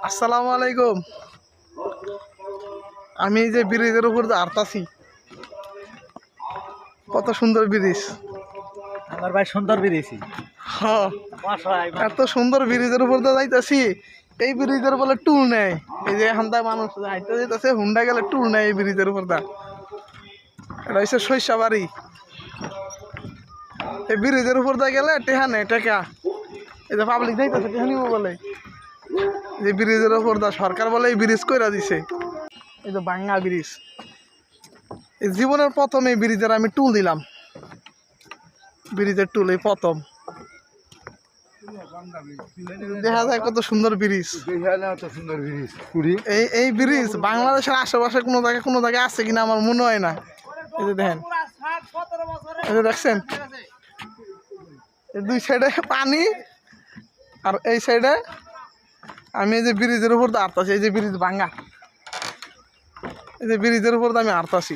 আসসালামু আলাইকুম। আমি এই যে ব্রিজের উপর দাঁড়াতাছি, কত সুন্দর ব্রিজ। আমার ভাই সুন্দর বেরিয়েছি। হ্যাঁ, এত সুন্দর ব্রিজের উপর দিয়ে যাইতাছি। এই ব্রিজের বলে টুল নেই। এই যে এখানটায় মানুষ হাইতে যেতেছে, হুন্ডা গেলে টুল নেই এই ব্রিজের উপর দা। এটা হচ্ছে শস্যাবাড়ি। এই ব্রিজের উপর দিয়ে গেলে টেহা নেই, টেকা। এই যে পাবলিক যাইতেছে টেহা নিব বলে, যে ব্রিজের উপর দা সরকার বলে এই ব্রিজ কইরা দিছে। এই যে বাঙ্গা ব্রিজ, এই জীবনের প্রথম এই ব্রিজের আমি টুল দিলাম। ব্রিজের টুল এই প্রথম। দেখা যায় কত সুন্দর ব্রিজ। এই ব্রিজ বাংলাদেশের আশেপাশে কোনো জায়গায় আছে কিনা আমার মনে হয় না। এই যে দেখেন, এই যে দেখছেন, দুই সাইডে পানি, আর এই সাইডে আমি এই যে ব্রিজের উপর দাঁড়াতাছি। এই যে ব্রিজ ভাঙ্গা, এই যে ব্রিজের উপর আমি হাঁটতাছি।